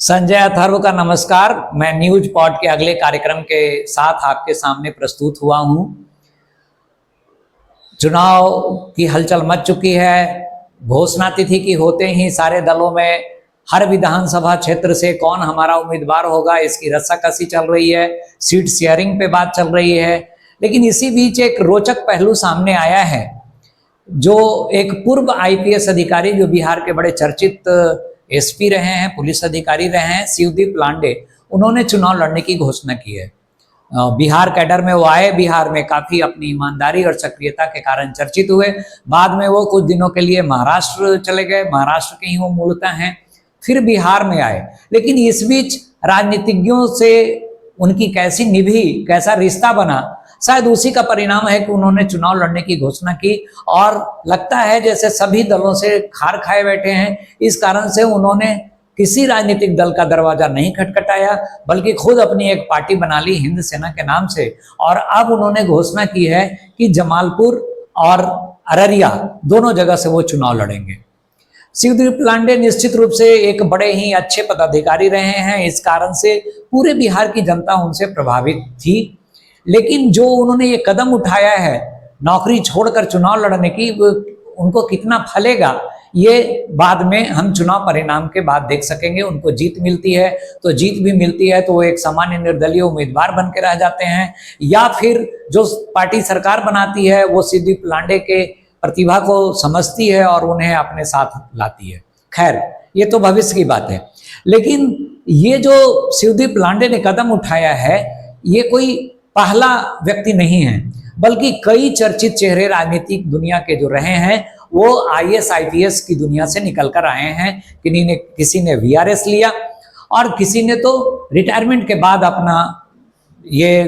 संजय अथर्व का नमस्कार। मैं न्यूज पॉड के अगले कार्यक्रम के साथ आपके सामने प्रस्तुत हुआ हूं। चुनाव की हलचल मच चुकी है। घोषणा तिथि की होते ही सारे दलों में हर विधानसभा क्षेत्र से कौन हमारा उम्मीदवार होगा इसकी रस्साकसी चल रही है, सीट शेयरिंग पे बात चल रही है। लेकिन इसी बीच एक रोचक पहलू सामने आया है। जो एक पूर्व आईपीएस अधिकारी जो बिहार के बड़े चर्चित एसपी रहे हैं, पुलिस अधिकारी रहे हैं, शिवदीप लांडे, उन्होंने चुनाव लड़ने की घोषणा की है। बिहार कैडर में वो आए, बिहार में काफी अपनी ईमानदारी और सक्रियता के कारण चर्चित हुए। बाद में वो कुछ दिनों के लिए महाराष्ट्र चले गए, महाराष्ट्र के ही वो मूलतः हैं, फिर बिहार में आए। लेकिन इस बीच राजनीतिज्ञों से उनकी कैसी निभी, कैसा रिश्ता बना, शायद उसी का परिणाम है कि उन्होंने चुनाव लड़ने की घोषणा की। और लगता है जैसे सभी दलों से खार खाए बैठे हैं। इस कारण से उन्होंने किसी राजनीतिक दल का दरवाजा नहीं खटखटाया, बल्कि खुद अपनी एक पार्टी बना ली हिंद सेना के नाम से। और अब उन्होंने घोषणा की है कि जमालपुर और अररिया दोनों जगह से वो चुनाव लड़ेंगे। शिवदीप लांडे निश्चित रूप से एक बड़े ही अच्छे पदाधिकारी रहे हैं, इस कारण से पूरे बिहार की जनता उनसे प्रभावित थी। लेकिन जो उन्होंने ये कदम उठाया है नौकरी छोड़कर चुनाव लड़ने की, उनको कितना फलेगा ये बाद में हम चुनाव परिणाम के बाद देख सकेंगे। उनको जीत मिलती है तो जीत भी मिलती है तो वो एक सामान्य निर्दलीय उम्मीदवार बन के रह जाते हैं, या फिर जो पार्टी सरकार बनाती है वो शिवदीप लांडे के प्रतिभा को समझती है और उन्हें अपने साथ लाती है। खैर, ये तो भविष्य की बात है। लेकिन ये जो शिवदीप लांडे ने कदम उठाया है, ये कोई पहला व्यक्ति नहीं है, बल्कि कई चर्चित चेहरे राजनीतिक दुनिया के जो रहे हैं वो आईएएस आईपीएस की दुनिया से निकल कर आए हैं। किसी ने वीआरएस लिया और किसी ने तो रिटायरमेंट के बाद अपना ये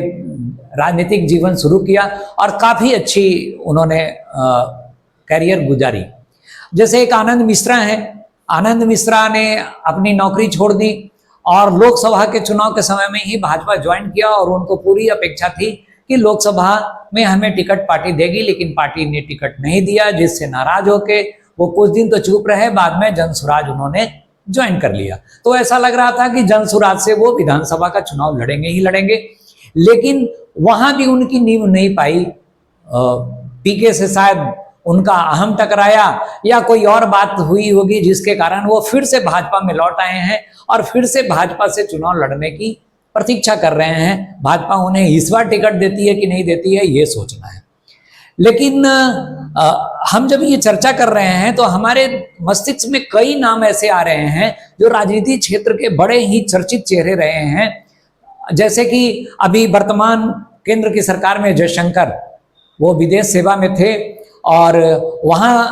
राजनीतिक जीवन शुरू किया और काफी अच्छी उन्होंने करियर गुजारी। जैसे एक आनंद मिश्रा हैं। आनंद मिश्रा ने अपनी नौकरी छोड़ दी और लोकसभा के चुनाव के समय में ही भाजपा ज्वाइन किया और उनको पूरी अपेक्षा थी कि लोकसभा में हमें टिकट पार्टी देगी, लेकिन पार्टी ने टिकट नहीं दिया, जिससे नाराज होके वो कुछ दिन तो चुप रहे। बाद में जनसुराज उन्होंने ज्वाइन कर लिया। तो ऐसा लग रहा था कि जनसुराज से वो विधानसभा का चुनाव लड़ेंगे ही लड़ेंगे। लेकिन वहां भी उनकी नींव नहीं पाई। पीके से शायद उनका अहम टकराया या कोई और बात हुई होगी जिसके कारण वो फिर से भाजपा में लौट आए हैं और फिर से भाजपा से चुनाव लड़ने की प्रतीक्षा कर रहे हैं। भाजपा उन्हें इस बार टिकट देती है कि नहीं देती है, ये सोचना है। लेकिन हम जब ये चर्चा कर रहे हैं तो हमारे मस्तिष्क में कई नाम ऐसे आ रहे हैं जो राजनीति क्षेत्र के बड़े ही चर्चित चेहरे रहे हैं। जैसे कि अभी वर्तमान केंद्र की सरकार में जयशंकर, वो विदेश सेवा में थे और वहां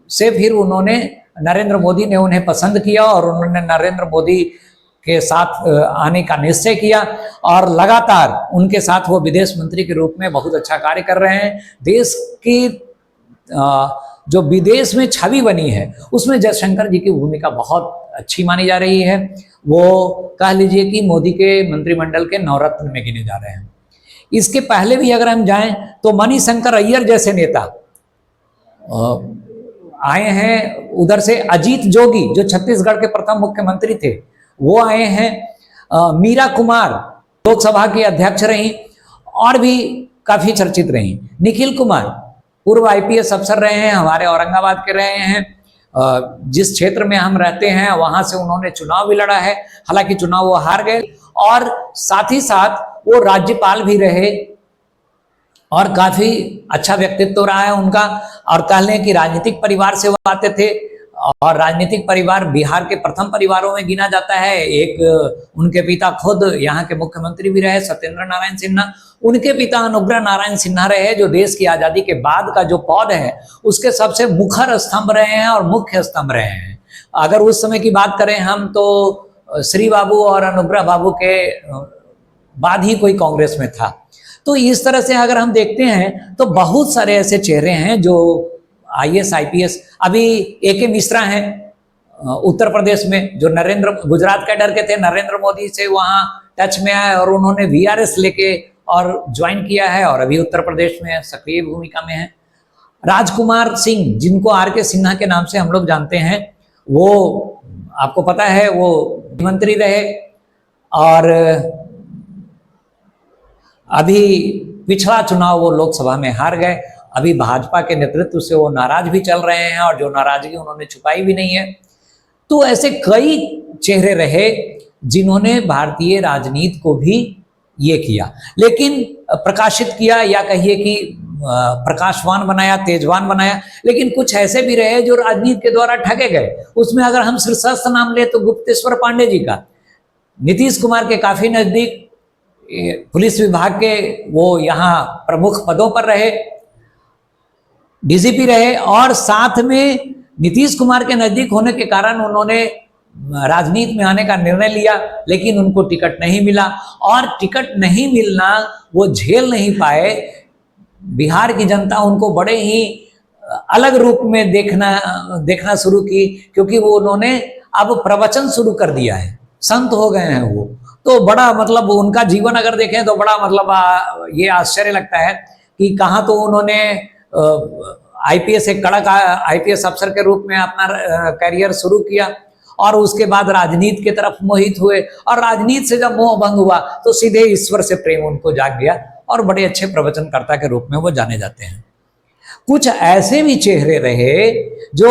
से फिर उन्होंने नरेंद्र मोदी ने उन्हें पसंद किया और उन्होंने नरेंद्र मोदी के साथ आने का निश्चय किया और लगातार उनके साथ वो विदेश मंत्री के रूप में बहुत अच्छा कार्य कर रहे हैं। देश की जो विदेश में छवि बनी है उसमें जयशंकर जी की भूमिका बहुत अच्छी मानी जा रही है। वो कह लीजिए कि मोदी के मंत्रिमंडल के नवरत्न में गिने जा रहे हैं। इसके पहले भी अगर हम जाएं तो मणिशंकर अय्यर जैसे नेता आए हैं। उधर से अजीत जोगी जो छत्तीसगढ़ के प्रथम मुख्यमंत्री थे वो आए हैं। मीरा कुमार लोकसभा की अध्यक्ष रही और भी काफी चर्चित रही। निखिल कुमार पूर्व आईपीएस अफसर रहे हैं, हमारे औरंगाबाद के रहे हैं। जिस क्षेत्र में हम रहते हैं वहां से उन्होंने चुनाव भी लड़ा है, हालांकि चुनाव वो हार गए। और साथ ही साथ वो राज्यपाल भी रहे और काफी अच्छा व्यक्तित्व रहा है उनका। और कह लें कि राजनीतिक परिवार से वो आते थे और राजनीतिक परिवार बिहार के प्रथम परिवारों में गिना जाता है। एक उनके पिता खुद यहाँ के मुख्यमंत्री भी रहे, सत्येंद्र नारायण सिन्हा। उनके पिता अनुग्रह नारायण सिन्हा रहे, जो देश की आजादी के बाद का जो पौध है उसके सबसे मुखर स्तंभ रहे हैं और मुख्य स्तंभ रहे हैं। अगर उस समय की बात करें हम तो श्री बाबू और अनुग्रह बाबू के बाद ही कोई कांग्रेस में था। तो इस तरह से अगर हम देखते हैं तो बहुत सारे ऐसे चेहरे हैं जो आईएएस आईपीएस। अभी एके मिश्रा हैं उत्तर प्रदेश में, जो गुजरात कैडर के थे, नरेंद्र मोदी से वहां टच में आए और उन्होंने वीआरएस लेके और ज्वाइन किया है और अभी उत्तर प्रदेश में सक्रिय भूमिका में है। राजकुमार सिंह, जिनको आर के सिन्हा के नाम से हम लोग जानते हैं, वो आपको पता है वो मंत्री रहे और अभी पिछला चुनाव वो लोकसभा में हार गए। अभी भाजपा के नेतृत्व से वो नाराज भी चल रहे हैं और जो नाराजगी उन्होंने छुपाई भी नहीं है। तो ऐसे कई चेहरे रहे जिन्होंने भारतीय राजनीति को भी ये किया, लेकिन प्रकाशित किया या कहिए कि प्रकाशवान बनाया, तेजवान बनाया। लेकिन कुछ ऐसे भी रहे जो राजनीति के द्वारा ठगे गए। उसमें अगर हम शीर्षस्थ नाम ले तो गुप्तेश्वर पांडे जी का, नीतीश कुमार के काफी नजदीक, पुलिस विभाग के वो यहाँ प्रमुख पदों पर रहे, डीजीपी रहे और साथ में नीतीश कुमार के नजदीक होने के कारण उन्होंने राजनीति में आने का निर्णय लिया, लेकिन उनको टिकट नहीं मिला और टिकट नहीं मिलना वो झेल नहीं पाए। बिहार की जनता उनको बड़े ही अलग रूप में देखना शुरू की, क्योंकि वो उन्होंने अब प्रवचन शुरू कर दिया है, संत हो गए हैं वो। तो बड़ा मतलब उनका जीवन अगर देखें तो बड़ा मतलब ये आश्चर्य लगता है कि कहाँ तो उन्होंने आईपीएस, एक कड़क आईपीएस अफसर के रूप में अपना करियर शुरू किया और उसके बाद राजनीति की तरफ मोहित हुए और राजनीति से जब मोह भंग हुआ तो सीधे ईश्वर से प्रेम उनको जाग गया और बड़े अच्छे प्रवचनकर्ता के रूप में वो जाने जाते हैं। कुछ ऐसे भी चेहरे रहे जो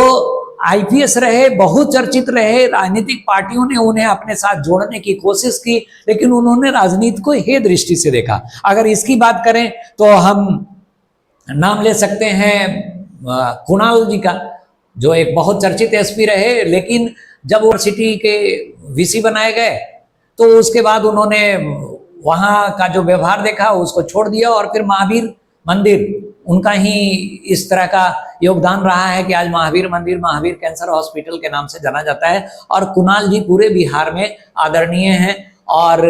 आईपीएस रहे, बहुचर्चित रहे, राजनीतिक पार्टियों ने उन्हें अपने साथ जोड़ने की कोशिश की, लेकिन उन्होंने राजनीति को हे दृष्टि से देखा। अगर इसकी बात करें तो हम नाम ले सकते हैं कुणाल जी का, जो एक बहुत चर्चित एसपी रहे, लेकिन जब यूनिवर्सिटी के वीसी बनाए गए तो उसके बाद उन्होंने वहाँ का जो व्यवहार देखा उसको छोड़ दिया और फिर महावीर मंदिर, उनका ही इस तरह का योगदान रहा है कि आज महावीर मंदिर महावीर कैंसर हॉस्पिटल के नाम से जाना जाता है। और कुणाल जी पूरे बिहार में आदरणीय हैं और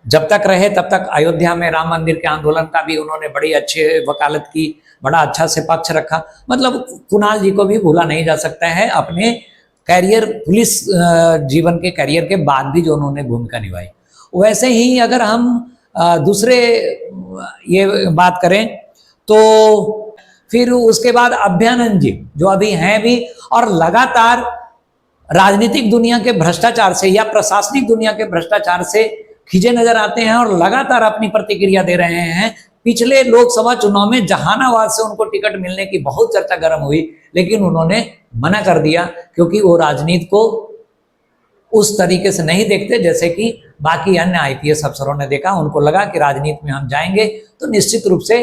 जब तक रहे तब तक अयोध्या में राम मंदिर के आंदोलन का भी उन्होंने बड़ी अच्छी वकालत की, बड़ा अच्छा से पक्ष रखा। मतलब कुणाल जी को भी भूला नहीं जा सकता है अपने कैरियर, पुलिस जीवन के कैरियर के बाद भी जो उन्होंने भूमिका निभाई। वैसे ही अगर हम दूसरे ये बात करें तो फिर उसके बाद अभ्यानंद जी जो अभी हैं भी और लगातार राजनीतिक दुनिया के भ्रष्टाचार से या प्रशासनिक दुनिया के भ्रष्टाचार से खिंचे नजर आते हैं और लगातार अपनी प्रतिक्रिया दे रहे हैं। पिछले लोकसभा चुनाव में जहानाबाद से उनको टिकट मिलने की बहुत चर्चा गर्म हुई, लेकिन उन्होंने मना कर दिया क्योंकि वो राजनीति को उस तरीके से नहीं देखते जैसे कि बाकी अन्य आईपीएस अफसरों ने देखा। उनको लगा कि राजनीति में हम जाएंगे तो निश्चित रूप से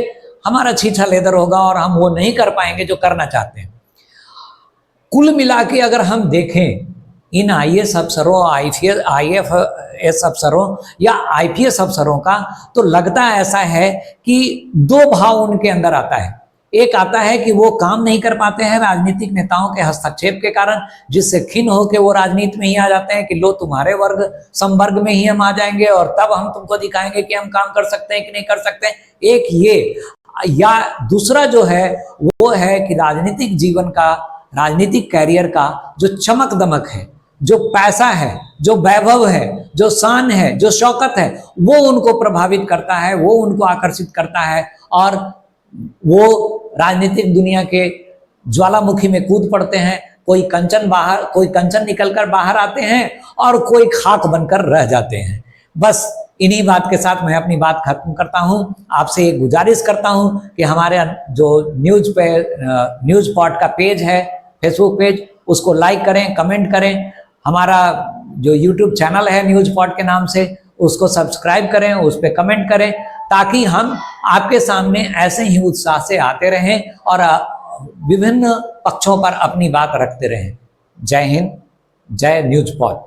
हमारा छीछा लेदर होगा और हम वो नहीं कर पाएंगे जो करना चाहते हैं। कुल मिला के अगर हम देखें इन आईएएस अफसरों, आईएफएस अफसरों या आईपीएस अफसरों का, तो लगता ऐसा है कि दो भाव उनके अंदर आता है। एक आता है कि वो काम नहीं कर पाते हैं राजनीतिक नेताओं के हस्तक्षेप के कारण, जिससे खिन्न होकर वो राजनीति में ही आ जाते हैं कि लो तुम्हारे वर्ग संवर्ग में ही हम आ जाएंगे और तब हम तुमको दिखाएंगे कि हम काम कर सकते हैं कि नहीं कर सकते हैं। एक ये, या दूसरा जो है वो है कि राजनीतिक जीवन का, राजनीतिक कैरियर का जो चमक दमक है, जो पैसा है, जो वैभव है, जो शान है, जो शौकत है, वो उनको प्रभावित करता है, वो उनको आकर्षित करता है और वो राजनीतिक दुनिया के ज्वालामुखी में कूद पड़ते हैं। कोई कंचन निकलकर बाहर आते हैं और कोई खाक बनकर रह जाते हैं। बस इन्हीं बात के साथ मैं अपनी बात खत्म करता हूं। आपसे एक गुजारिश करता हूं कि हमारे जो न्यूज पॉट का पेज है, फेसबुक पेज, उसको लाइक करें, कमेंट करें। हमारा जो यूट्यूब चैनल है न्यूज पॉट के नाम से, उसको सब्सक्राइब करें, उस पर कमेंट करें, ताकि हम आपके सामने ऐसे ही उत्साह से आते रहें और विभिन्न पक्षों पर अपनी बात रखते रहें। जय हिंद, जय न्यूज पॉट।